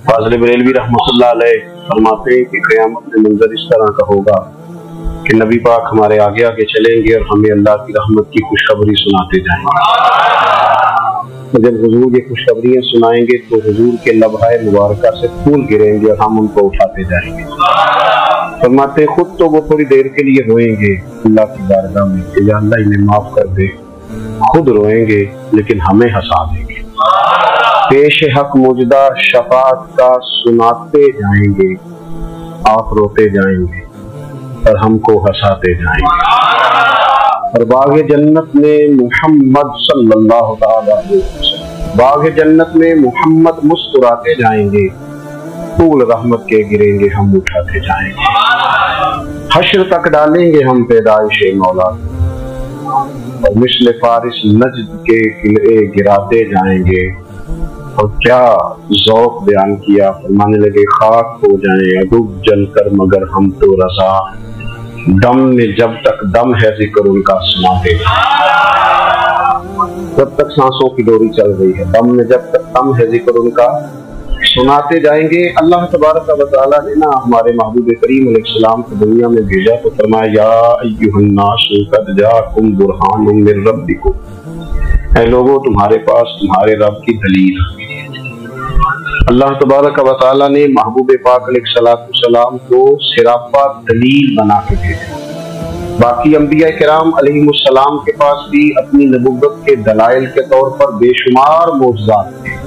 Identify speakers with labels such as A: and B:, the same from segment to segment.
A: फाज़िल बरेलवी रहमतुल्लाह अलैह फरमाते हैं कि क़यामत में मंजर इस तरह का होगा कि नबी पाक हमारे आगे आगे चलेंगे और हमें अल्लाह की रहमत की खुशखबरी सुनाते जाएंगे। जब हुजूर ये खुशखबरियाँ सुनाएंगे तो हुजूर के लबहाए मुबारका से फूल गिरेंगे और हम उनको उठाते जाएंगे। फरमाते खुद तो वो थोड़ी देर के लिए रोएंगे अल्लाह की बारगाह में कि या अल्लाह इन्हें माफ कर दे, खुद रोएंगे लेकिन हमें हंसा देंगे। पेश हक मुजदा शफात का सुनाते जाएंगे, आप रोते जाएंगे और हमको हंसाते जाएंगे। और बाग़ जन्नत में मुहम्मद सल्लल्लाहु अलैहि वसल्लम, बाग़ जन्नत में मुहम्मद मुस्कुराते जाएंगे, फूल रहमत के गिरेंगे, हम उठाते जाएंगे। हश्र तक डालेंगे हम पैदाइश मौला और मिस्ल फारिस नजद के किले गिराते जाएंगे। और क्या ज़ौक़ बयान किया, फरमाने लगे खाक हो जाएं अदुब जल कर मगर हम तो रज़ा, दम में जब तक दम है जिक्र उनका सुनाते, जब तक सांसों की डोरी चल रही है, दम में जब तक दम है जिक्र उनका सुनाते जाएंगे। अल्लाह तबारक व तआला ने ना हमारे महबूब करीम अलैहिस्सलाम को दुनिया में भेजा तो फरमाया या अय्युहन्नासु क़द जाअकुम बुरहानुम मिन रब्बिकुम, ऐ लोगों तुम्हारे पास तुम्हारे रब की दलील। अल्लाह तबारक व तआला ने महबूब पाक अलैहिस्सलाम को सिरापा दलील बना के भेजा। बाकी अंबिया किराम अलैहिमुस्सलाम के पास भी अपनी नबुव्वत के दलाइल के तौर पर बेशुमार मौजज़ात थे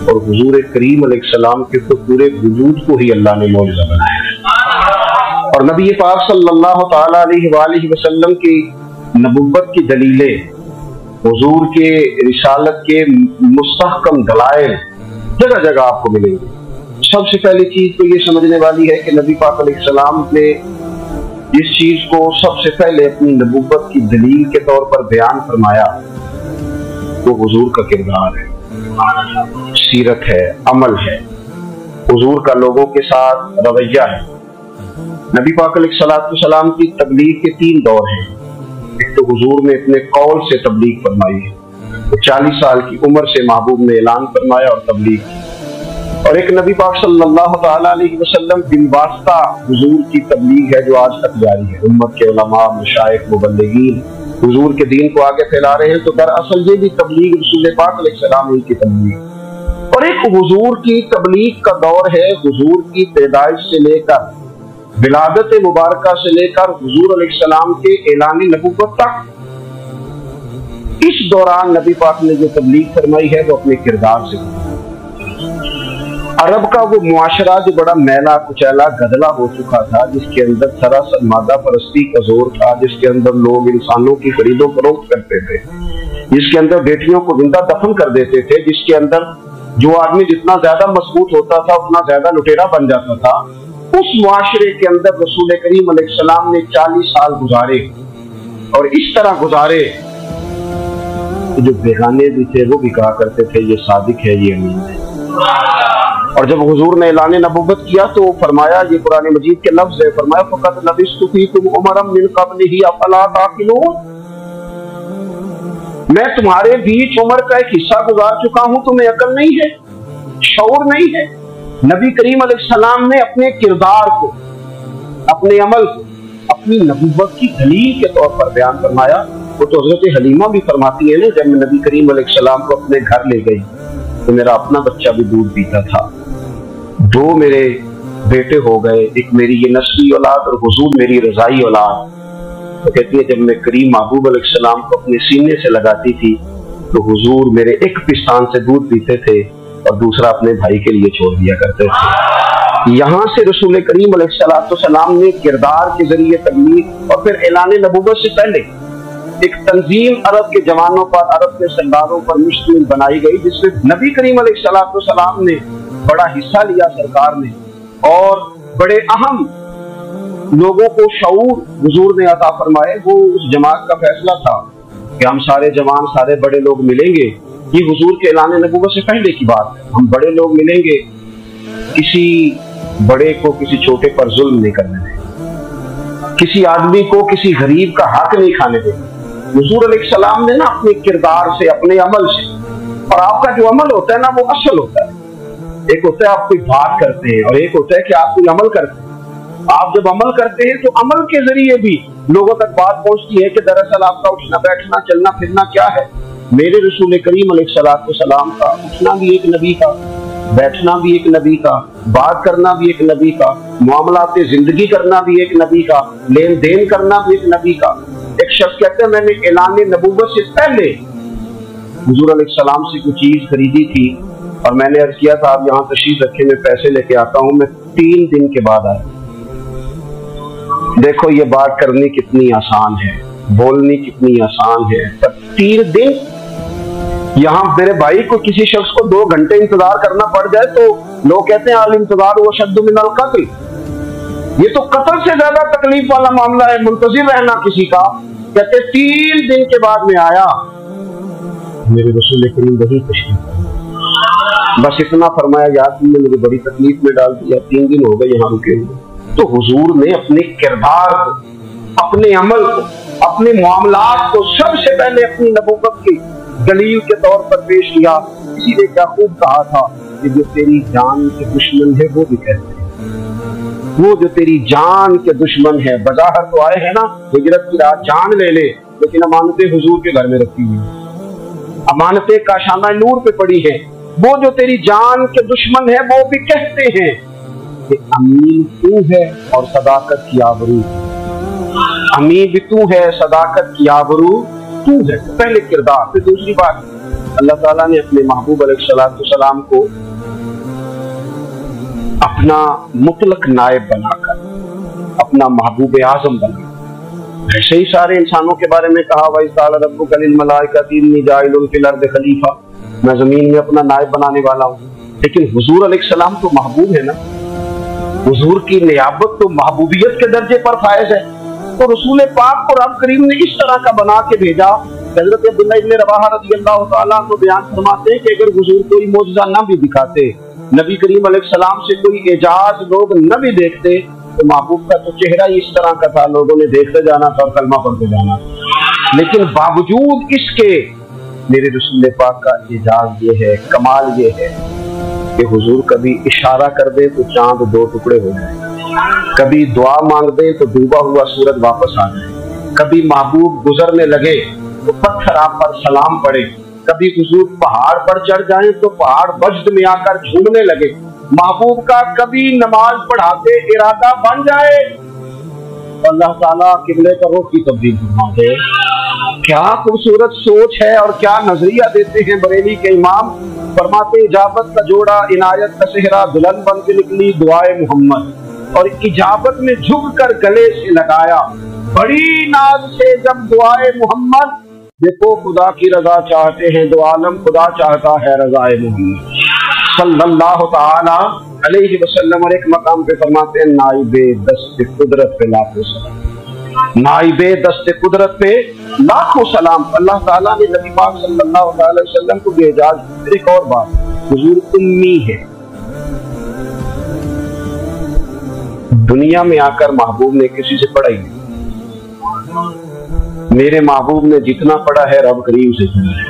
A: और हुजूर करीम अलैहिस्सलाम के तो पूरे वजूद को ही अल्लाह ने मौजज़ा बनाया। और नबी पाक सल्लल्लाहु तआला अलैहि वसल्लम की नबुव्वत की दलीलें, हुजूर के रिसालत के मुस्तहकम दलाइल जगह जगह आपको मिलेंगे। सबसे पहली चीज तो ये समझने वाली है कि नबी पाक अलैहिस्सलाम ने जिस चीज को सबसे पहले अपनी नबुव्वत की दलील के तौर पर बयान फरमाया वो हुजूर का किरदार है, सीरत है, अमल है, हुजूर का लोगों के साथ रवैया है। नबी पाक अलैहिस्सलाम की तबलीग के 3 दौर हैं। एक तो हुजूर ने अपने कौल से तबलीग फरमाई है, तो 40 साल की उम्र से महबूब ने ऐलान फरमाया और तबलीग की। और एक नबी पाक सल्लल्लाहु तआला अलैहि वसल्लम बिन वास्ता हुजूर की तबलीग है जो आज तक जारी है। उम्मत के उलमा, मशाइख, मुबल्लिगीन हुजूर के दीन को आगे फैला रहे हैं। तो दरअसल ये भी तबलीग रसूल पाक अलैहिस्सलाम की तबलीग। और एक हुजूर की तबलीग का दौर है हुजूर की पैदाइश से लेकर विलादत मुबारका से लेकर हुजूर अलैहिस्सलाम के ऐलान नबुव्वत तक। इस दौरान नबी पाक ने जो तबलीग फरमाई है वो अपने किरदार से। अरब का वो मुआशरा जो बड़ा मैला कुचैला गदला हो चुका था, जिसके अंदर सरासर मादा परस्ती का जोर था, जिसके अंदर लोग इंसानों की खरीदो फरोख्त करते थे, जिसके अंदर बेटियों को जिंदा दफन कर देते थे, जिसके अंदर जो आदमी जितना ज्यादा मजबूत होता था उतना ज्यादा लुटेरा बन जाता था, उस मुआशरे के अंदर रसूल करीम अलैहिस्सलाम ने 40 साल गुजारे। और इस तरह गुजारे जो बेगाने भी थे वो भी कहा करते थे ये सादिक है, ये अमीन है। और जब हुजूर ने ऐलान नबुव्वत किया तो फरमाया, ये कुरान मजीद के लफ्ज़ है, फरमाया फ़क़द लबिस्तु फ़ीकुम उमरम मिन क़ब्लिही अफ़ला ताक़िलून, मैं तुम्हारे बीच उम्र का एक हिस्सा गुजार चुका हूं, तुम्हें अकल नहीं है, शऊर नहीं है। नबी करीम अलैहिस्सलाम ने अपने किरदार को, अपने अमल को अपनी नबुव्वत की दलील के तौर पर बयान फरमाया। वो तो हज़रत हलीमा भी फरमाती है ना, जब मैं नबी करीम अलैहिस्सलाम को अपने घर ले गई तो मेरा अपना बच्चा भी दूध पीता था, 2 मेरे बेटे हो गए, एक मेरी ये नस्ली औलाद और हुजूर मेरी रज़ाई औलाद। तो कहती है जब मैं करीम महबूब अलैहिस्सलाम को अपने सीने से लगाती थी तो हुजूर मेरे एक पिस्तान से दूध पीते थे और दूसरा अपने भाई के लिए छोड़ दिया करते थे। यहाँ से रसूल करीम अलैहिस्सलाम ने किरदार के जरिए तबलीग और फिर ऐलान नबुव्वत से पहले एक तंजीम अरब के जवानों पर, अरब के सरदारों पर मुश्तमिल बनाई गई, जिसमें नबी करीम अलैहिस्सलाम ने बड़ा हिस्सा लिया सरकार ने, और बड़े अहम लोगों को शऊर हुजूर ने अता फरमाए। वो उस जमात का फैसला था कि हम सारे जवान, सारे बड़े लोग मिलेंगे। ये हुजूर के ऐलान नबुव्वत से पहले की बात है। हम बड़े लोग मिलेंगे, किसी बड़े को किसी छोटे पर जुल्म नहीं करने देंगे, किसी आदमी को किसी गरीब का हक नहीं खाने देंगे। हुजूर अलैहिस्सलाम ने ना अपने किरदार से, अपने अमल से, और आपका जो अमल होता है ना वो असल होता है, ایک ہوتا ہے آپ کوئی بات کرتے ہیں اور ایک ہوتا ہے کہ آپ کوئی عمل کرتے ہیں۔ آپ جب عمل کرتے ہیں تو عمل کے ذریعے بھی لوگوں تک بات پہنچتی ہے کہ دراصل آپ کا اٹھنا بیٹھنا چلنا پھرنا کیا ہے۔ میرے رسول کریم علیہ السلام کا اٹھنا بھی ایک نبی کا، بیٹھنا بھی ایک نبی کا، بات کرنا بھی ایک نبی کا، معاملات زندگی کرنا بھی ایک نبی کا، لین دین کرنا بھی ایک نبی کا۔ ایک شخص کہتے ہیں میں نے اعلان نبوت سے پہلے حضور علیہ السلام سے کوئی چیز خریدی تھی اور میں نے عرض کیا تھا آپ یہاں تشریف رکھے میں پیسے لے کے آتا ہوں، میں 3 دن کے بعد آیا۔ دیکھو یہ بات کرنی کتنی آسان ہے، بولنی کتنی آسان ہے، پر 3 دن یہاں میرے بھائی کو کسی شخص کو 2 گھنٹے انتظار کرنا پڑ جائے تو لوگ کہتے ہیں الانتظار وہ شد من القتل، یہ تو قتل سے زیادہ تکلیف والا معاملہ ہے منتظر رہنا کسی کا۔ کہتے 3 دن کے بعد میں آیا، میرے رسول کریم وہی تشریف بس اتنا فرمایا یار تم نے مجھے بڑی تکلیف میں ڈال دیا، 3 دن ہو گئے یہاں رکے ہوئے۔ تو حضور نے اپنے کردار کو، اپنے عمل کو، اپنے معاملات کو سب سے پہلے اپنی نبوت کی دلیل کے طور پر پیش کیا۔ اسی نے کیا خوب کہا تھا کہ جو تیری جان کے دشمن ہے وہ بھی کہتے ہیں، وہ جو تیری جان کے دشمن ہے، بظاہر تو آئے ہیں نا ہجرت کی رات جان لے لے، لیکن امانتیں حضور کے گھر میں رکھی ہوئی، امانتیں کاشانہ نور پہ پڑی ہیں، وہ جو تیری جان کے دشمن ہے وہ بھی کہتے ہیں کہ امین تو ہے اور صداقت کی آبرو، امین بھی تو ہے، صداقت کی آبرو تو ہے۔ پہلے کردار۔ پھر دوسری بات، اللہ تعالیٰ نے اپنے محبوب علیہ السلام کو اپنا مطلق نائب بنا کر، اپنا محبوب اعظم بنا کر، ایسے ہی سارے انسانوں کے بارے میں کہا وَإِذْ قَالَ رَبُّكَ لِلْمَلَائِكَةِ إِنِّي جَاعِلٌ فِي الْأَرْضِ خَلِيفَةً، میں زمین میں اپنا نائب بنانے والا ہوں۔ لیکن حضور علیہ السلام تو محبوب ہے نا، حضور کی نیابت تو محبوبیت کے درجے پر فائز ہے۔ تو رسول پاک کو رب کریم نے اس طرح کا بنا کے بھیجا۔ حضرت عبداللہ ابن رواحہ رضی اللہ تعالیٰ کو بیان فرماتے ہیں کہ اگر حضور کوئی معجزہ نہ بھی دکھاتے، نبی کریم علیہ السلام سے کوئی اعجاز لوگ نہ بھی دیکھتے، تو محبوب کا تو چہرہ ہی اس طرح کا تھا، لوگوں نے دیکھتے جانا تھا اور کلمہ پڑھتے جانا۔ لیکن باوجود اس کے میرے رسول پاک کا اعجاز یہ ہے، کمال یہ ہے کہ حضور کبھی اشارہ کر دے تو چاند 2 ٹکڑے ہو جائے، کبھی دعا مانگ دے تو ڈوبا ہوا سورج واپس آ جائے، کبھی محبوب گزرنے لگے تو پتھر آپ پر سلام پڑے، کبھی حضور پہاڑ پر چڑھ جائیں تو پہاڑ وجد میں آ کر جھومنے لگے، محبوب کا کبھی نماز پڑھاتے ارادہ بن جائے اللہ تعالیٰ قبلے کا رخ کی تبدیل فرما دے۔ کیا خوبصورت سوچ ہے اور کیا نظریہ دیتے ہیں بریلی کے امام۔ فرماتے اجابت کا جوڑا عنایت کا صحرا دلہن بن کے نکلی دعائے محمد، اور اجابت میں جھک کر گلے سے لگایا بڑی ناز سے جب دعائے محمد۔ دیکھو خدا کی رضا چاہتے ہیں دو عالم، خدا چاہتا ہے رضائے محمد صلی اللہ تعالی علیہ وسلم۔ اور ایک مقام پہ فرماتے ہیں نائب دست قدرت پہ لاکھوں سلام، نائب دست قدرت پہ لاکھوں سلام۔ اللہ تعالیٰ نے نبی پاک صلی اللہ علیہ وسلم کو بھی اعجاز۔ ایک اور بات، حضور امی ہے، دنیا میں آ کر محبوب نے کسی سے پڑھا ہی نہیں، میرے محبوب نے جتنا پڑھا ہے رب کریم سے پڑھا ہے۔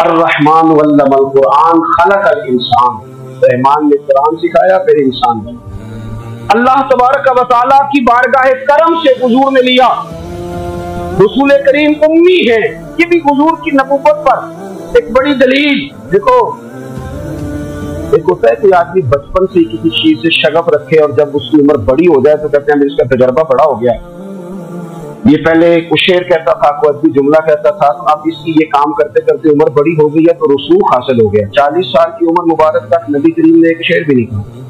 A: الرحمن علم القرآن خلق الانسان، رحمان نے قرآن سکھایا پھر انسان بنا۔ اللہ تبارک و تعالیٰ کی بارگاہ کرم سے حضور نے لیا۔ رسول کریم امی ہے، یہ بھی حضور کی نبوت پر ایک بڑی دلیل۔ دیکھو ایک ہوتا ہے کہ آدمی بچپن سے کسی چیز سے شغف رکھے اور جب اس کی عمر بڑی ہو جائے تو کہتے ہیں اس کا تجربہ بڑا ہو گیا۔ یہ پہلے کوئی شعر کہتا تھا، کوئی ادبی جملہ کہتا تھا، اب اس کی یہ کام کرتے کرتے عمر بڑی ہو گئی ہے تو رسوخ حاصل ہو گیا۔ 40 سال کی عمر مبارک تک نبی کریم نے ایک شعر بھی نہیں کہا۔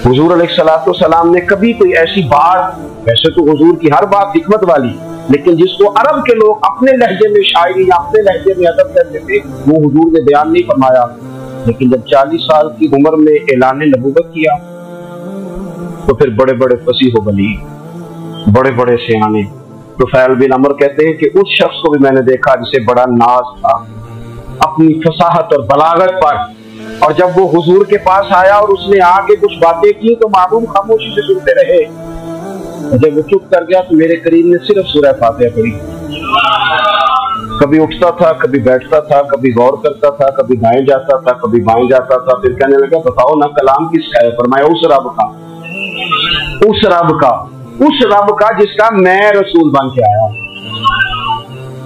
A: حضور علیہ السلام نے کبھی کوئی ایسی بات، ویسے تو حضور کی ہر بات حکمت والی، لیکن جس کو عرب کے لوگ اپنے لہجے میں شاعری یا اپنے لہجے میں ادب کرتے تھے، وہ حضور نے بیان نہیں فرمایا۔ لیکن جب 40 سال کی عمر میں اعلان نبوت کیا تو پھر بڑے بڑے فصیح و بلیغ، بڑے بڑے سیانے، طفیل بن عمر کہتے ہیں کہ اس شخص کو بھی میں نے دیکھا جسے بڑا ناز تھا اپنی فصاحت اور بلاغت پر، اور جب وہ حضور کے پاس آیا اور اس نے آگے کچھ باتیں کی تو معلوم خاموشی سے سنتے رہے۔ جب وہ چپ کر گیا تو میرے کریم نے صرف سورہ فاتحہ پڑھی، कभी उठता था, कभी बैठता था, कभी गौर करता था, कभी दाएं जाता था, कभी बाएं जाता था। फिर कहने लगा बताओ ना कलाम किसका है? फरमाया उस रब का, उस रब का, उस रब का जिसका मैं रसूल बन के आया।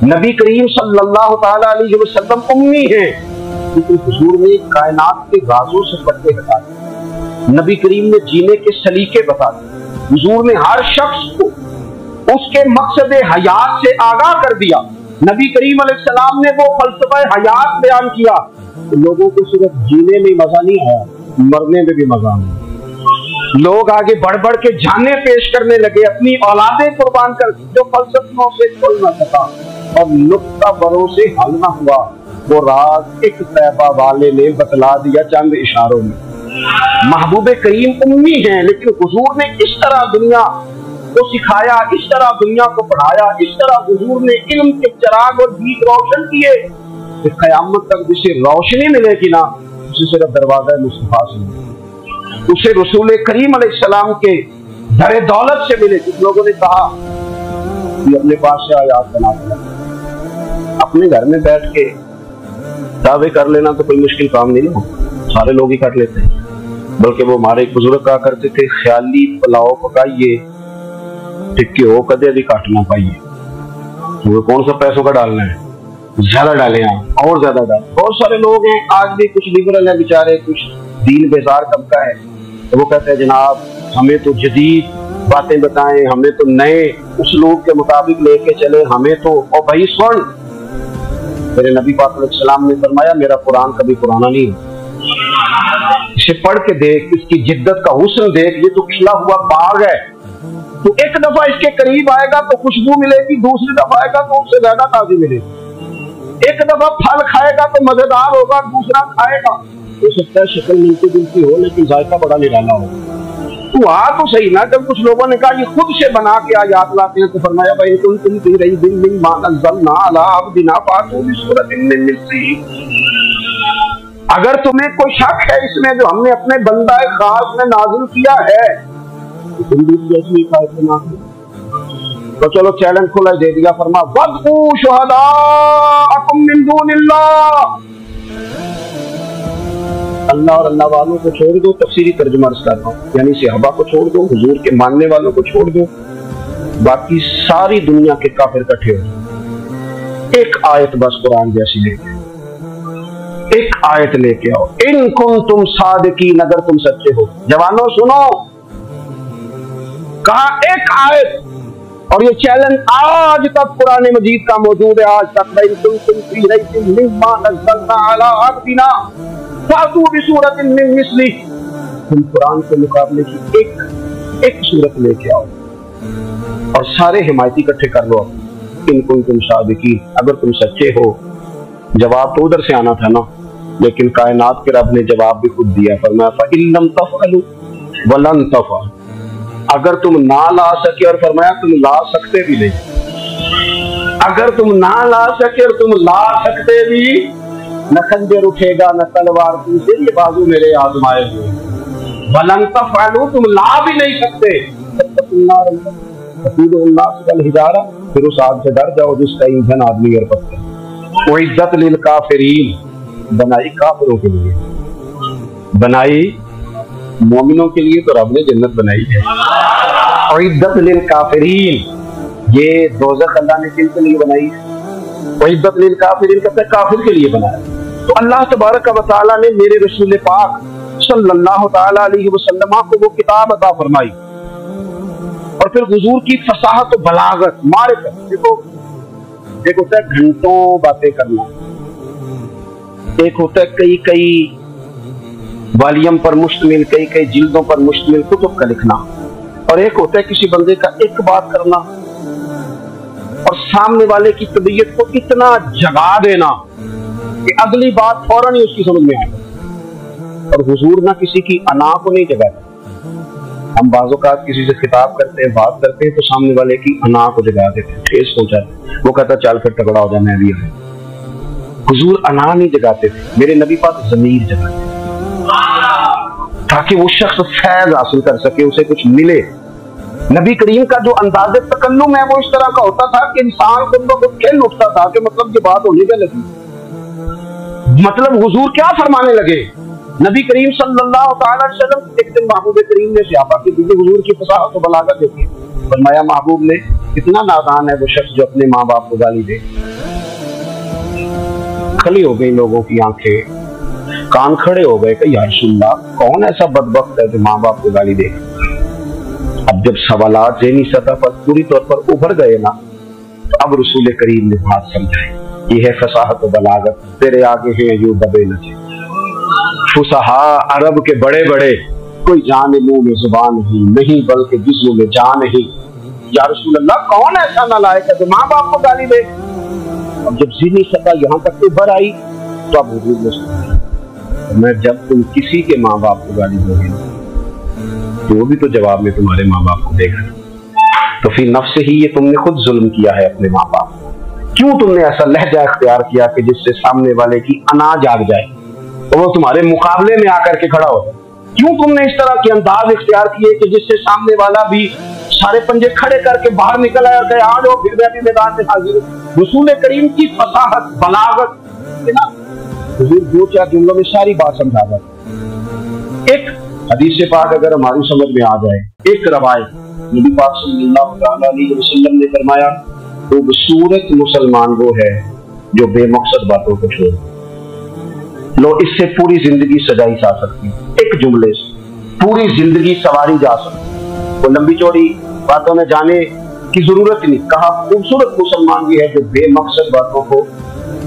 A: नबी करीम सल्लल्लाहु ताला अलैहि वसल्लम उम्मी हैं, लेकिन हुजूर ने कायनात के राजों से पर्दे हटा दिए। नबी करीम ने जीने के सलीके बता दिए। हुजूर ने हर शख्स को उसके मकसद हयात से आगाह कर दिया। नबी करीम अलैहिस्सलाम ने वो फलसफा हयात बयान किया तो लोगों को सिर्फ जीने में मजा नहीं आया, मरने में भी मजा आया। लोग आगे बढ़ बढ़ के जाने पेश करने लगे, अपनी औलादें कुर्बान कर, जो फलसफियों से खुल न सका और नुक्ता बरों से हल न हुआ, वो राज एक तैबा वाले ने बतला दिया चंद इशारों में। महबूब करीम उम्मी हैं, लेकिन हुजूर ने इस तरह दुनिया को सिखाया, इस तरह दुनिया को पढ़ाया, इस तरह हुजूर ने इल्म के चिराग और दीप रोशन किए कि क़यामत तक जिसे रोशनी मिलेगी ना, उसे सिर्फ दरवाज़ा मुस्तफा से मिलेगी, उसे रसूल करीम अलैहिस्सलाम के दर दौलत से मिले। कुछ लोगों ने कहा कि अपने पास से आयात बना दिया, अपने घर में बैठ के दावे कर लेना तो कोई मुश्किल काम नहीं हो, सारे लोग ही कर लेते हैं। बल्कि वो हमारे एक बुजुर्ग कहा करते थे, ख्याली पुलाव पकाइए टिक्के हो कदे भी काट ना पाइए। तो कौन सा पैसों का डालना है, ज्यादा डालें आप और ज्यादा डालें। बहुत सारे लोग हैं आज भी, कुछ लिबरल है बेचारे, कुछ दीन बेजार तबका है, तो वो कहते हैं जनाब हमें तो जदीद बातें बताएं, हमें तो नए उसलूब के मुताबिक लेके चले, हमें तो। और भाई सुन, मेरे नबी पाक अलैहिस्सलाम ने फरमाया मेरा कुरान कभी पुराना नहीं है, इसे पढ़ के देख, इसकी जिद्दत का हुस्न देख, ये तो खिला हुआ बाग है। तो एक दफा इसके करीब आएगा तो खुशबू मिलेगी, दूसरी दफा आएगा तो उससे ज्यादा ताज़ी मिलेगी। एक दफा फल खाएगा तो मजेदार होगा, दूसरा खाएगा तो सकता है शक्ल मिलती जुलती हो लेकिन जायका बड़ा निराला हो। तो आ तो सही ना। जब कुछ लोगों ने कहा ये खुद से बना के आयात लाते हैं तो फरमाया भाई तुम पी रही दिन दिन मानज़लना अला अब्दिना फातू बिसूरतिन मिन मिस्लिही। अगर तुम्हें कोई शक है इसमें जो हमने अपने बंदा खास में नाजिल किया है तो तुम भी जैसी तो चलो चैलेंज खुला दे दिया। फरमा वदू शुहदाअकुम मिन दूनिल्लाह, अल्लाह और अल्लाह वालों को छोड़ दो। तफसीरी तर्जुमा कर रहा हूँ, यानी सहाबा को छोड़ दो, हुजूर के मानने वालों को छोड़ दो, बाकी सारी दुनिया के काफिर इकट्ठे हो। एक आयत बस कुरान जैसी लेके, एक आयत लेके आओ। इन कुंतुम सादिकीन, अगर तुम सच्चे हो। जवानों सुनो, कहा एक आयत, और ये चैलेंज आज तक कुरान मजीद का मौजूद है। आज तक तुम कुरान के मुकाबले की एक सूरत लेके आओ और सारे हिमायती इकट्ठे कर लो। इन कुंतुम सादिकीन, अगर तुम सच्चे हो। जवाब तो उधर से आना था ना, लेकिन कायनात के रब ने जवाब भी खुद दिया। फरमाया फ़इल्लम तफ़अलू वलन तफ़अलू, अगर तुम ना ला सके, और फरमाया तुम ला सकते भी नहीं। अगर तुम ना ला सके और तुम ला सकते भी, न खंजर उठेगा न तलवार तुमसे, ये बाजू मेरे आजमाए हुए। वलन तफ़अलू, तुम ला भी नहीं सकते। हिजारा, फिर उस आग से डर जाओ जिसका ईंधन आदमी और पत्थर। उइद्दत लिल काफिरीन, बनाई काफिरों के लिए, बनाई मोमिनों के लिए तो रब ने जन्नत बनाई है। उइद्दत लिल काफिरीन, ये दोज़ख अल्लाह ने किन के लिए बनाई है? उइद्दत लिल काफिरीन कहते हैं काफिर के लिए बनाया। तो अल्लाह तबारक व तआला ने मेरे रसूल पाक सल्लल्लाहु तआला अलैहि वसल्लम को वो किताब अता फरमाई, और फिर हुजूर की फसाहत और बलागत, मारिफत। देखो एक होता है घंटों बातें करना, एक होता है कई कई वॉल्यूम पर मुश्तमिल, कई कई जिल्दों पर मुश्तमिल कुतुब का लिखना, और एक होता है किसी बंदे का एक बात करना और सामने वाले की तबीयत को इतना जगा देना कि अगली बात फौरन ही उसकी समझ में आ जाए। और हुजूर ना किसी की अना को नहीं जगाते। हम बाज़-ओ-क़ात किसी से खिताब करते हैं, बात करते हैं तो सामने वाले की अना को जगा देते हैं, ठेस पहुंचाते हैं। वो कहता चल फिर तगड़ा हो जाए, मैं भी आया। हुजूर अना नहीं जगाते थे, मेरे नबी पाक ज़मीर जगाते थे, ताकि वो शख्स फैज़ हासिल कर सके, उसे कुछ मिले। नबी करीम का जो अंदाज़े तकल्लुम है वो इस तरह का होता था कि इंसान खुद ब खुद खेल उठता था कि मतलब ये बात होने के लगी, मतलब हुजूर क्या फरमाने लगे। नबी करीम सल्लल्लाहु अलैहि वसल्लम एक दिन महबूब करीम ने सहाबा की हुजूर की फसाहत व बलागत देखी। फरमाया महबूब ने, कितना नादान है वो शख्स जो अपने माँ बाप को गाली दे। खली हो गई लोगों की आंखें, कान खड़े हो गए कि या रसूलल्लाह, कौन ऐसा बदबख्त है जो माँ बाप को गाली दे। अब जब सवालात ज़हनी सतह पर पूरी तौर पर उभर गए ना, तो अब रसूल करीम ने बात समझाई। ये है फसाहत व बलागत, तेरे आगे हैं यूं दबे नचे फुसहा अरब के बड़े बड़े, कोई जाने मुंह में जुबान नहीं बल्कि जिस्म में जान नहीं। या रसूलल्लाह, कौन ऐसा नालायक है जो माँ बाप को गाली दे। अब जब ज़हनी सतह यहाँ तक उभर आई तो अब हुजूर ने सुना, मैं जब तुम किसी के माँ बाप को गाली दोगे तो वो भी तो जवाब में तुम्हारे माँ बाप को देगा, तो फिर नफ्स ही ये तुमने खुद जुल्म किया है अपने माँ बाप। क्यों तुमने ऐसा लहजा इख्तियार किया कि जिससे सामने वाले की अना जाग जाए तो वो तुम्हारे मुकाबले में आकर के खड़ा हो जाए। क्यों तुमने इस तरह के अंदाज इख्तियार किए कि जिससे सामने वाला भी सारे पंजे खड़े करके बाहर निकल आया कि आ जाओ फिर मैं भी मैदान में हाजिर हूं। रसूल करीम की फसाहत बलागत ना, हुजूर दो चार जुमलों में सारी बात समझा दें। एक हदीस पाक अगर हमारी समझ में आ जाए, एक रवायत नबी पाक सल्लल्लाहु अलैहि वसल्लम ने फरमाया, खूबसूरत मुसलमान वो है जो बेमकसद बातों को छोड़े। लो, इससे पूरी जिंदगी सजाई जा सकती है, एक जुमले से पूरी जिंदगी सवारी जा सकती। वो लंबी चौड़ी बातों में जाने की जरूरत नहीं। कहा खूबसूरत मुसलमान ये है जो बेमकसद बातों को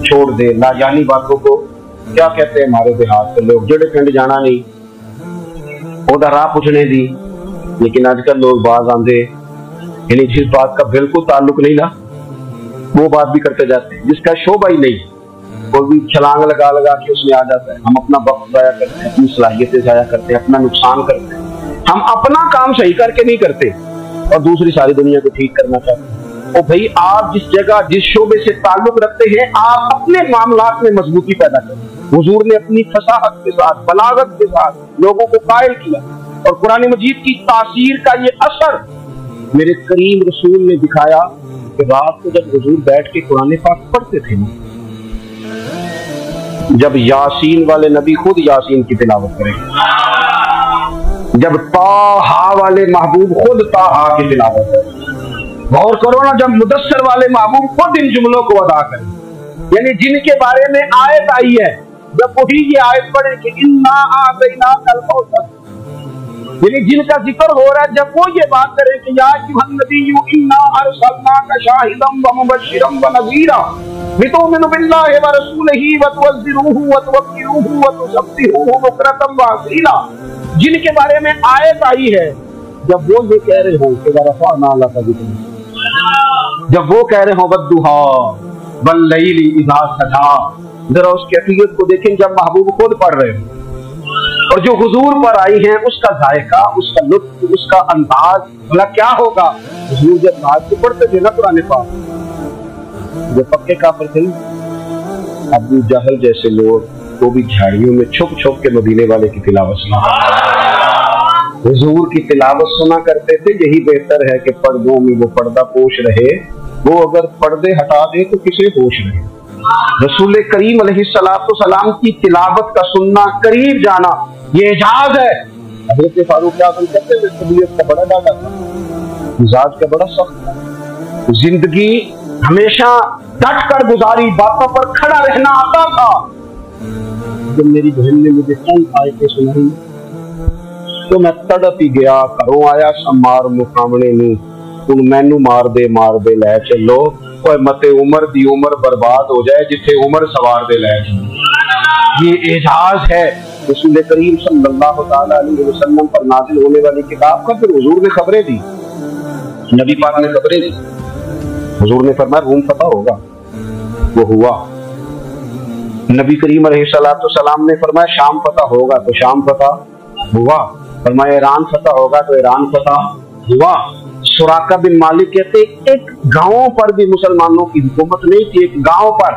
A: छोड़ दे, लाजानी बातों को, क्या कहते हैं हमारे देहात के लोग, जड़े पिंड जाना नहीं, ओदा राह पूछने दी। लेकिन आजकल लोग बाज आंधे, यानी जिस बात का बिल्कुल ताल्लुक नहीं ना वो बात भी करते जाते हैं, जिसका शोभा ही नहीं, वो भी छलांग लगा लगा के उसमें आ जाता है। हम अपना वक्त जाया करते हैं, अपनी सलाहियतें जाया करते हैं, अपना नुकसान करते हैं। हम अपना काम सही करके नहीं करते और दूसरी सारी दुनिया को ठीक करना चाहते हैं। और भाई, आप जिस जगह जिस शोबे से ताल्लुक रखते हैं, आप अपने मामलात में मजबूती पैदा करें। हुजूर ने अपनी फसाहत के साथ, बलागत के साथ लोगों को कायल किया और कुरान मजीद की तासीर का ये असर मेरे करीम रसूल ने दिखाया कि रात को जब हुजूर बैठ के कुरान पाक पढ़ते थे, जब यासीन वाले नबी खुद यासीन की तिलावत करें, जब ताहा वाले महबूब खुद ताहा की तिलावत करें, गौर करो ना, जब मुदस्सर वाले महबूब खुद इन जुमलों को अदा करें, यानी जिनके बारे में आयत आई है, जब वही ये आयत पढ़े कि इन्ना आतैना कल कौसर, यानी जिनका जिक्र हो रहा है, जब वो ये बात करे कि या अय्युहन नबिय्यु इन्ना अरसलनाका शाहिदन व मुबश्शिरन व नज़ीरा लितुमिनु बिल्लाहि व रसूलिही व तुअज़्ज़िरूहु व तुवक्किरूहु व तुसब्बिहुहु बुक्रतन व असीला, जिनके बारे में आयत आई है, जब वो ये कह रहे हो कि रफ़अना लका ज़िक्रक, जब वो कह रहे हो वद्दुहा वल्लैलि इज़ा सजा, जरा उस कैफियत को देखें जब महबूब खुद पढ़ रहे हो, और जो हुजूर पर आई हैं उसका जायका, उसका लुत्फ, उसका अंदाज भला क्या होगा। हुजूर जब रात को पढ़ते थे ना कुरान पाक, जो पक्के काफिर थे, अबू जहल जैसे लोग, वो भी झाड़ियों में छुप छुप के मदीने वाले की तिलावत सुना, हुजूर की तिलावत सुना करते थे। यही बेहतर है कि पर्दों में वो पर्दा पोश रहे, वो अगर पर्दे हटा दे तो किसे होश रहे। रसूल करीम अलैहिस्सलाम की तिलावत का सुनना, करीब जाना, ये एजाज है। हज़रत फारूक आज़म कहते हैं तबीयत का बड़ा दादा था, मिजाज का बड़ा सख्त था, जिंदगी हमेशा डट कर गुजारी, बातों पर खड़ा रहना आता था। जब मेरी बहन ने मुझे चंद आयतें सुनाई तो मैं तड़प ही गया, घरों आया समार मुकामने नूं, तुम मैनू मार दे लै चलो, कोई मते उमर दी उमर बर्बाद हो जाए जिथे उमर सवार दे लै चलो। ये एजाज है रसूल करीम सल्लल्लाहु अलैहि वसल्लम पर नाजिल होने वाली किताब का। फिर हुजूर ने खबरें दी, नबी पाक ने खबरें दी। हुजूर ने फरमाया रूम फतह होगा, वो हुआ। नबी करीम अलैहिस्सलाम ने फरमाया शाम फतह होगा, तो शाम फतह हुआ। फरमाया ईरान फतह होगा, तो ईरान फतह हुआ। सुराका बिन मालिक कहते एक गांव पर भी मुसलमानों की हुकूमत नहीं थी, एक गांव पर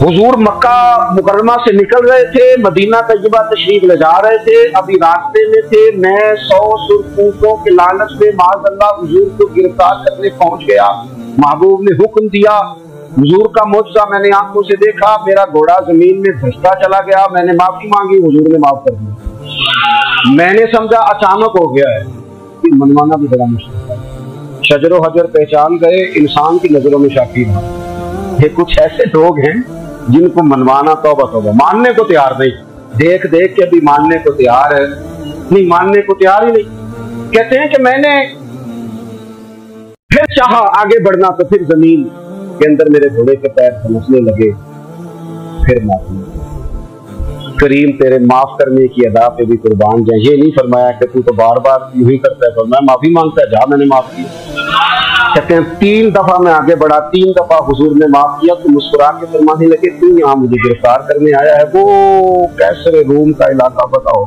A: हुजूर मक्का मुकर्रमा से निकल रहे थे, मदीना तैयबा तशरीफ ले जा रहे थे। अभी रास्ते में थे, मैं 100 सुरपूतों के लालच में माज़अल्लाह हुजूर को गिरफ्तार करने पहुंच गया। महबूब ने हुक्म दिया, हुजूर का मुआजिज़ा मैंने आंखों से देखा, मेरा घोड़ा जमीन में धंसता चला गया। मैंने माफी मांगी, हुजूर ने माफ कर दिया। मैंने समझा अचानक हो गया है, मनवाना भी बड़ा मुश्किल है। शजरो हजर पहचान गए, इंसान की नजरों में शाकिर है। ये कुछ ऐसे लोग हैं जिनको मनवाना तौबा तौबा, मानने को तैयार नहीं, देख देख के भी मानने को तैयार है नहीं, मानने को तैयार ही नहीं। कहते हैं कि मैंने फिर चाहा आगे बढ़ना तो फिर जमीन के अंदर मेरे घोड़े के पैर धंसने लगे। फिर माफी, करीम तेरे माफ करने की अदा पे भी कुर्बान जाए। ये नहीं फरमाया कि तू तो बार बार यूं ही करता है, फरमाया माफी मांगता है, जा मैंने माफ किया। कहते हैं 3 दफा मैं आगे बढ़ा, 3 दफा हुजूर ने माफ किया तो मुस्कुरा के फरमाने लगे, तू यहाँ मुझे गिरफ्तार करने आया है? वो कैसर रूम का इलाका बताओ।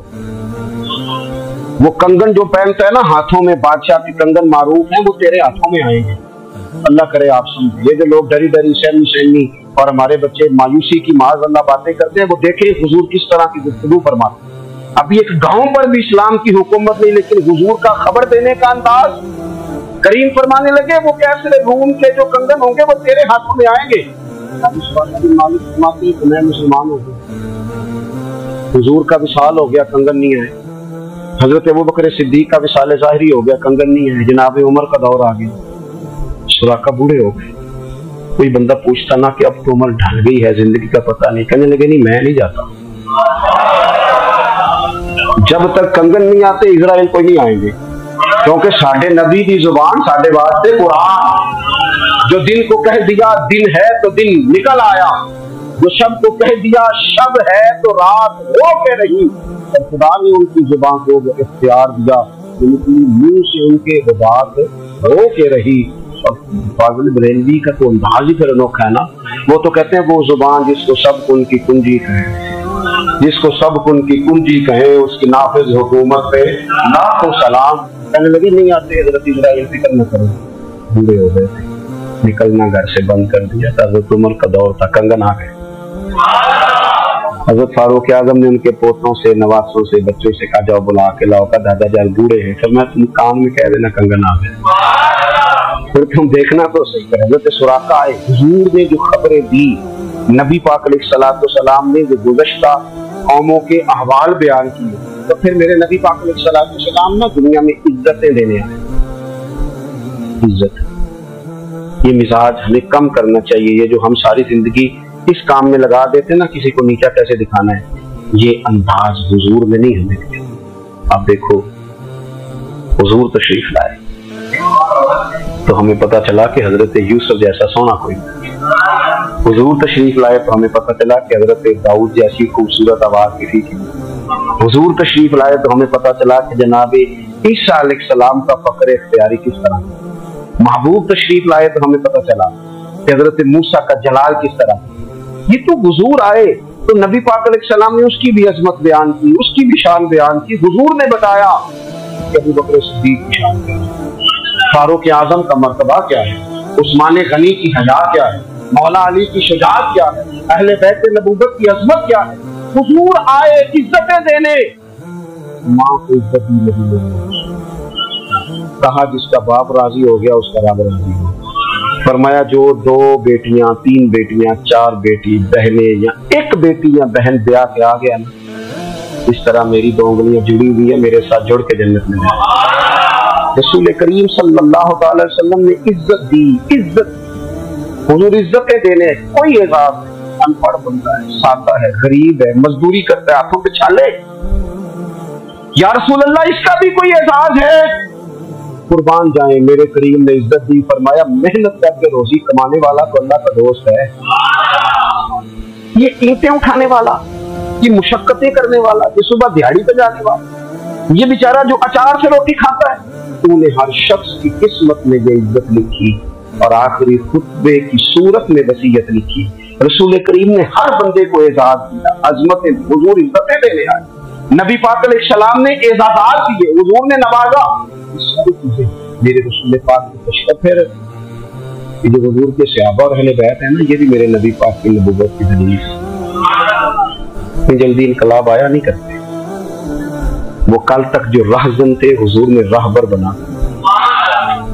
A: वो कंगन जो पहनता है ना हाथों में, बादशाह के कंगन मारूफ है, वो तेरे हाथों में आएंगे। अल्लाह करे आप समझे। ये जो लोग डरी डरी सहमी सहमी और हमारे बच्चे मायूसी की माज़अल्लाह बातें करते हैं, वो देखें हुजूर किस तरह की गुफ्तगू फरमाते। अभी एक गांव पर भी इस्लाम की हुकूमत नहीं, लेकिन हुजूर का खबर देने का अंदाज। करीम फरमाने लगे, वो कैसे रूम के जो कंगन होंगे वो तेरे हाथों में आएंगे। मैं मुसलमान हो गया, हुजूर का विसाल हो गया, कंगन नहीं है। हजरत अबू बकर सिद्दीक का विसाल ज़ाहिरी हो गया, कंगन नहीं है। जनाब उमर का दौर आ गया, सुराका बूढ़े हो गए। कोई बंदा पूछता ना कि अब तो उम्र ढल गई है, जिंदगी का पता नहीं, कहने लगे नहीं मैं नहीं जाता। जब तक कंगन नहीं आते इजराइल कोई नहीं आएंगे, क्योंकि साढ़े नबी की जुबान साढ़े वास्ते कुरान। जो दिन को कह दिया दिन है तो दिन निकल आया, जो शब को कह दिया शब है तो रात हो के रही। और खुदा ने उनकी जुबान को इख्तियार दिया, उनकी मुंह से उनके बात हो के रही। पागल बरेलवी का तो अंदाज ही फिर अनोखा है ना। वो तो कहते हैं वो जुबान जिसको सब कुन की कुंजी कहे, जिसको सब कुन की कुंजी कहे, उसकी नाफिज हुकूमत पे लाखों सलाम। कहने लगे नहीं आते हजरत इजराइल, फिक्र न करो, बूढ़े हो गए थे, निकलना घर से बंद कर दिया था। हजरत उमर का दौर था, कंगन आ गए। हजरत फारूक आजम ने उनके पोतों से, नवासों से, बच्चों से कहा जाओ बुला के लाओ का दादा जान बूढ़े हैं। फिर मैं तुम कान में कह देना कंगन आ गए, फिर तुम देखना तो सही। कर हजरत सुराका आए, हुजूर ने जो खबरें दी, नबी पाक अलैहिस्सलाम ने जो गुज़श्ता कौमों के अहवाल बयान किए, तो फिर मेरे नबी पाक अलैहिस्सलाम ना दुनिया में इज्जतें देने आए। इज्जत, ये मिजाज हमें कम करना चाहिए। ये जो हम सारी जिंदगी इस काम में लगा देते ना, किसी को नीचा कैसे दिखाना है, ये अंदाज हुजूर ने नहीं हमें दिया। आप देखो हुजूर तशरीफ लाए तो हमें पता चला कि हजरत यूसुफ जैसा सोना कोई नहीं। हुजूर तशरीफ लाए तो हमें पता चला कि हजरत दाऊद जैसी खूबसूरत आवाज किसी की। हुजूर तशरीफ लाए तो हमें पता चला कि जनाब ईसा अलैहिस्सलाम का फक्र इख्तियारी किस तरह। महबूब तशरीफ लाए तो हमें पता चला कि हजरत मूसा का जलाल किस तरह। ये तो हुजूर आए तो नबी पाक अलैहिस्सलाम ने उसकी भी अजमत बयान की, उसकी भी शान बयान की। हुजूर ने बताया कि अबू बकर सिद्दीक की शान क्या है, फारूक आजम का मर्तबा क्या है, उस्मान गनी की हया क्या है, मौला अली की शुजाअत क्या है, अहले बैत नबूवत की अजमत क्या है। हुजूर आए इज्जतें देने, माँ को इज्जत नहीं। कहा जिसका बाप राजी हो गया उसका रब राजी हो। फरमाया जो 2 बेटियां, 3 बेटियां, 4 बेटी बहनें या 1 बेटी या बहन ब्याह के आ गया ना, इस तरह मेरी 2 उंगलियां जुड़ी हुई है, मेरे साथ जुड़ के जन्नत में जाए। रसूल करीम सल्लल्लाहु अलैहि वसल्लम ने इज्जत दी, इज्जत। हुजूर इज्जतें देने, कोई एजाज नहीं। अनपढ़ बंदा है, सादा है, गरीब है, मजदूरी करता है, हाथों पे छाले, या रसूल अल्लाह इसका भी कोई एजाज है? कुर्बान जाए, मेरे करीम ने इज्जत दी। फरमाया मेहनत करके रोजी कमाने वाला तो अल्लाह का दोस्त है। ये ईंटें उठाने वाला, ये मुशक्कतें करने वाला, ये सुबह दिहाड़ी पे जाने वाला, ये बेचारा जो अचार से रोटी खाता है, तूने हर शख्स की किस्मत में ये इज्जत लिखी और आखिरी खुतबे की सूरत में वसीयत लिखी। रसूल करीम ने हर बंदे को एजाज दिया, अजमत हुजूर इज्जतें देने आए। नबी पाक अलैहिस्सलाम ने एजाज़ात दिए, हुजूर ने नवाजा। मेरे रसूल पाक की फिर کہ جو حضور کے صحابہ اور اہل بیت ہیں نا، یہ بھی میرے نبی پاک کی نبوت کی دلیل ہے۔ اتنی جلدی انقلاب آیا نہیں کرتے۔ وہ کل تک جو رہزن تھے حضور نے راہبر بنا،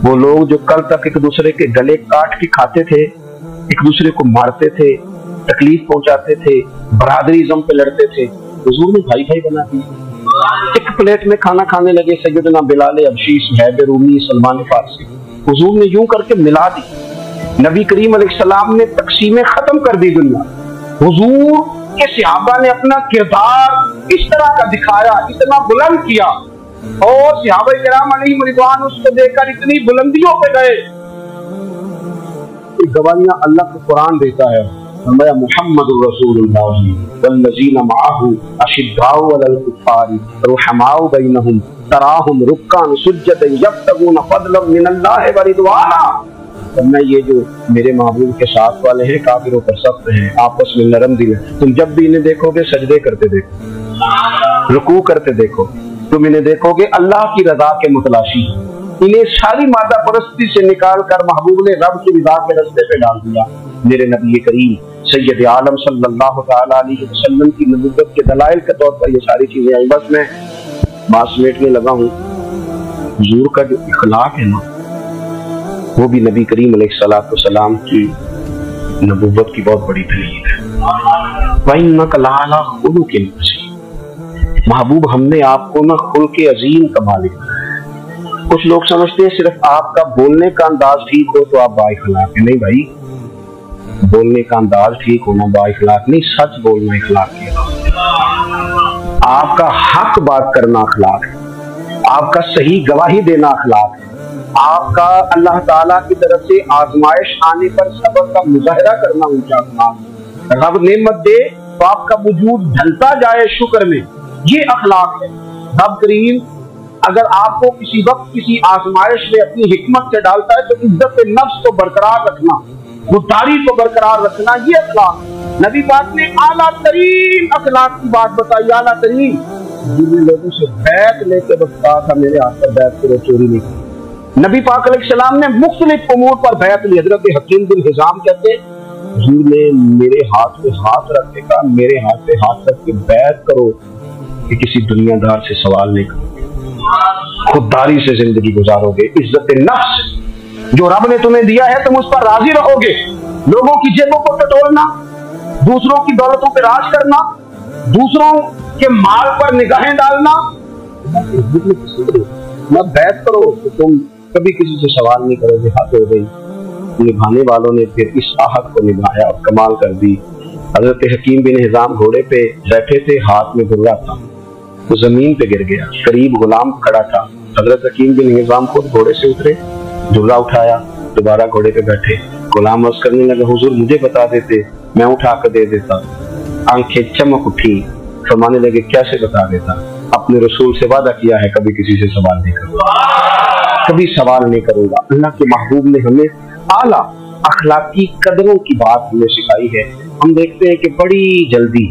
A: وہ لوگ جو کل تک ایک دوسرے کے گلے کاٹ کے کھاتے تھے، ایک دوسرے کو مارتے تھے، تکلیف پہنچاتے تھے، برادریزم پہ لڑتے تھے، حضور نے بھائی بھائی بنا دیے۔ ایک پلیٹ میں کھانا کھانے لگے، سیدنا بلال حبشی، صہیب رومی، سلمان فارسی، حضور نے یوں کر کے ملا دی۔ نبی کریم علیہ السلام نے تقسیمیں ختم کر دی دنیا۔ حضور کے صحابہ نے اپنا کردار اس طرح کا دکھایا، اتنا بلند کیا، اور صحابہ کرام علیہم رضوان اس کو دیکھ کر اتنی بلندیوں پہ گئے۔ گواہیاں اللہ کو قرآن دیتا ہے، فرمایا محمد رسول اللہ والذین معہ اشداء علی الکفار رحماء بینہم تراہم رکعا سجدا یبتغون فضلا من اللہ ورضوانا۔ فرمایا یہ جو میرے محبوب کے ساتھ والے ہیں کافروں پر سخت ہیں، آپس میں نرم دل ہیں، تم جب بھی انہیں دیکھو گے سجدے کرتے دیکھو، رکوع کرتے دیکھو، تم انہیں دیکھو گے اللہ کی رضا کے متلاشی۔ انہیں ساری مادہ پرستی سے نکال کر محبوب نے رب کی رضا کے راستے پہ ڈال دیا۔ میرے نبی کریم سید عالم صلی اللہ تعالی علیہ وسلم کی نبوت کے دلائل کے طور پر یہ ساری چیزیں آئی۔ بس میں بات سمیٹنے لگا ہوں۔ حضور کا جو اخلاق ہے نا، وہ بھی نبی کریم علیہ السلام کی نبوت کی بہت بڑی دلیل ہے۔ وَإِنَّكَ لَعَلَىٰ خُلُقٍ عَظِيمٍ، محبوب ہم نے آپ کو نا خلق عظیم کا مالک بنایا۔ کچھ لوگ سمجھتے ہیں صرف آپ کا بولنے کا انداز ٹھیک ہو تو آپ با اخلاق ہیں۔ نہیں بھائی، بولنے کا انداز ٹھیک ہونا با اخلاق نہیں، سچ بولنا اخلاق کیا۔ آپ کا حق بات کرنا اخلاق ہے، آپ کا صحیح گواہی دینا اخلاق ہے، آپ کا اللہ تعالیٰ کی طرف سے آزمائش آنے پر صبر کا مظاہرہ کرنا اونچا اخلاق ہے۔ رب نعمت دے تو آپ کا وجود ڈھلتا جائے شکر میں، یہ اخلاق ہے۔ رب کریم اگر آپ کو کسی وقت کسی آزمائش میں اپنی حکمت سے ڈالتا ہے تو عزت نفس کو برقرار رکھنا، خودداری کو برقرار رکھنا، یہ اخلاق۔ نبی پاک نے اعلیٰ ترین اخلاق کی بات بتائی، اعلیٰ ترین، جن لوگوں سے بیعت لے کے بس کہا تھا میرے ہاتھ پر بیعت کرو، چوری نہیں کی۔ نبی پاک علیہ السلام نے مختلف امور پر بیعت لی۔ حضرت حکیم بن حزام کہتے حضور نے میرے ہاتھ پہ ہاتھ رکھ کے کہا میرے ہاتھ پہ ہاتھ رکھ کے بیعت کرو کہ کسی دنیا دار سے سوال نہیں کرو، خودداری سے زندگی گزارو گے، عزت نفس جو رب نے تمہیں دیا ہے تم اس پر راضی رہو گے، لوگوں کی جیبوں کو ٹٹولنا، دوسروں کی دولتوں پہ راج کرنا، دوسروں کے مال پر نگاہیں ڈالنا، نہ بیعت کرو تو تم کبھی کسی سے سوال نہیں کرو گے، حد ہو گئی۔ نبھانے والوں نے پھر اس عہد کو نبھایا اور کمال کر دی۔ حضرت حکیم بن حزام گھوڑے پہ بیٹھے تھے، ہاتھ میں درہ تھا، وہ زمین پہ گر گیا، قریب غلام کھڑا تھا، حضرت حکیم بن حزام خود گھوڑے سے اترے، درہ اٹھایا، دوبارہ گھوڑے پہ بیٹھے، غلام عرض کرنے لگا حضور مجھے بتا دیتے میں اٹھا کر دے دیتا۔ آنکھیں چمک اٹھی، فرمانے لگے کیسے بتا دیتا، اپنے رسول سے وعدہ کیا ہے کبھی کسی سے سوال نہیں کروں گا، کبھی سوال نہیں کروں گا۔ اللہ کے محبوب نے ہمیں اعلیٰ اخلاقی قدروں کی بات ہمیں سکھائی ہے۔ ہم دیکھتے ہیں کہ بڑی جلدی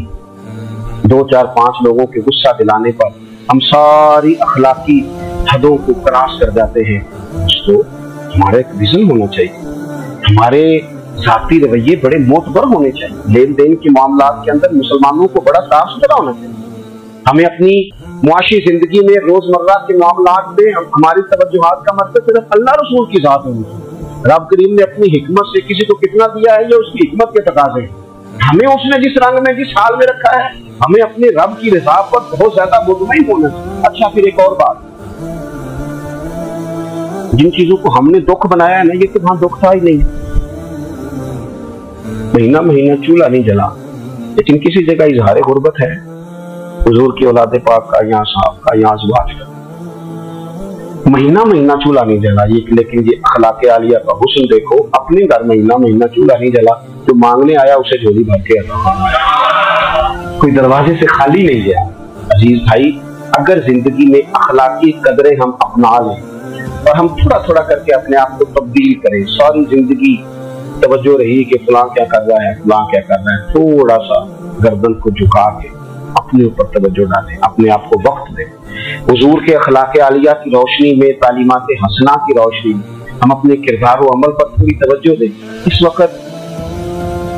A: 2 4 5 لوگوں کے غصہ دلانے پر ہم ساری اخلاقی حدوں کو کراس کر جاتے ہیں۔ اس کو ہمارا ایک وژن ہونا چاہیے، ہمارے ذاتی رویے بڑے معتبر ہونے چاہیے، لین دین کے معاملات کے اندر مسلمانوں کو بڑا صاف ستھرا ہونا چاہیے۔ ہمیں اپنی معاشی زندگی میں روزمرہ کے معاملات میں ہماری توجہات کا مقصد صرف اللہ رسول کی ذات ہونی چاہیے۔ رب کریم نے اپنی حکمت سے کسی کو کتنا دیا ہے یہ اس کی حکمت کے تقاضے ہیں، ہمیں اس نے جس رنگ میں جس حال میں رکھا ہے ہمیں اپنے رب کی رضا پر بہت زیادہ مطمئن ہونا چاہیے۔ اچھا پھر ایک اور بات، جن چیزوں کو ہم نے دکھ بنایا ہے نا یہ تو وہاں دکھ تھا ہی نہیں، مہینہ مہینہ چولہا نہیں جلا، لیکن کسی جگہ اظہار غربت ہے، حضور کی اولاد پاک کا یا صاحب کا یا ازواج کا، مہینہ مہینہ چولہا نہیں جلا، لیکن یہ اخلاق عالیہ کا حسن دیکھو، اپنے گھر مہینہ مہینہ چولہا نہیں جلا، جو مانگنے آیا اسے جھولی بھر کے عطا فرمایا، کوئی دروازے سے خالی نہیں گیا۔ عزیز بھائی، اگر زندگی میں اخلاقی قدریں ہم اپنا لیں اور ہم تھوڑا تھوڑا کر کے اپنے آپ کو تبدیل کریں، ساری زندگی توجہ رہی کہ فلاں کیا کر رہا ہے فلاں کیا کر رہا ہے، تھوڑا سا گردن کو جھکا کے اپنے اوپر توجہ ڈالیں، اپنے آپ کو وقت دیں، حضور کے اخلاق عالیہ کی روشنی میں، تعلیمات حسنہ کی روشنی میں हम अपने किरदार व अमल पर पूरी तवज्जो दें। इस वक्त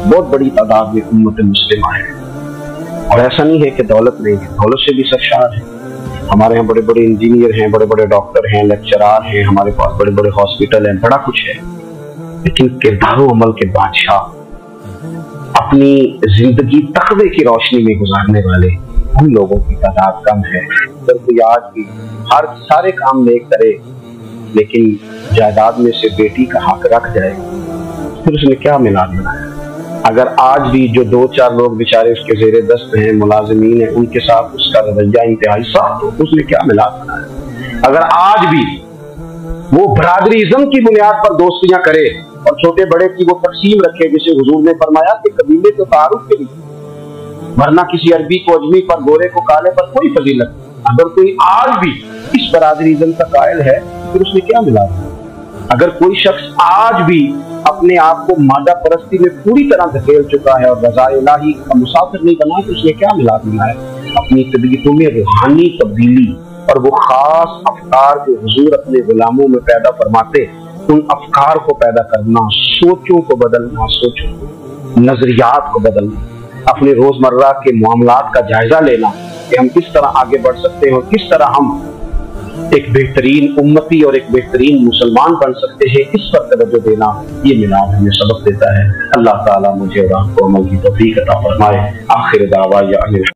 A: बहुत बड़ी तादाद में उम्मत मुस्लिमा है, और ऐसा नहीं है कि दौलत नहीं है, दौलत से भी सरशार है। हमारे यहाँ बड़े बड़े इंजीनियर हैं, बड़े बड़े डॉक्टर हैं, लेक्चरार हैं, हमारे पास बड़े बड़े हॉस्पिटल हैं, बड़ा कुछ है, लेकिन किरदार व अमल के बादशाह, अपनी जिंदगी तकवे की रोशनी में गुजारने वाले उन लोगों की तादाद कम है। अगर कोई आज भी हर सारे काम नेक करे लेकिन जायदाद में से बेटी का हक रख जाए, फिर उसने क्या मिलाद बनाया? अगर आज भी जो 2-4 लोग बेचारे उसके जेरे दस्त हैं, मुलाजिमीन हैं, उनके साथ उसका रवैया इंतहाई सख्त हो, उसने क्या मिलाद बनाया? अगर आज भी वो बरादरीज़म की बुनियाद पर दोस्तियां करे और छोटे बड़े की वो तकसीम रखे, जिसे हुजूर ने फरमाया कि कबीले के तारुफ के लिए, वरना किसी अरबी को अजमी पर, गोरे को काले पर कोई फजीलत। अगर कोई आज भी इस बरादरीज़म का कायल है, फिर उसने क्या मिला? अगर कोई शख्स आज भी अपने आप को मादा परस्ती में पूरी तरह धकेल चुका है और रज़ा इलाही का मुसाफिर नहीं बना, तो उसने क्या मिला है? अपनी तबीयतों में रूहानी तब्दीली और वो खास अफकार जो हुजूर अपने गुलामों में पैदा फरमाते, उन अफकार को पैदा करना, सोचों को बदलना, सोचों को, नजरियात को बदलना, अपने रोजमर्रा के मामलात का जायजा लेना कि हम किस तरह आगे बढ़ सकते हैं और किस तरह हम एक बेहतरीन उम्मती और एक बेहतरीन मुसलमान बन सकते हैं, इस पर तवज्जो देना, ये मिलाद हमें सबक देता है। अल्लाह ताला मुझे और आपको अमल की तौफीक अता फरमाए। आखिर दावा या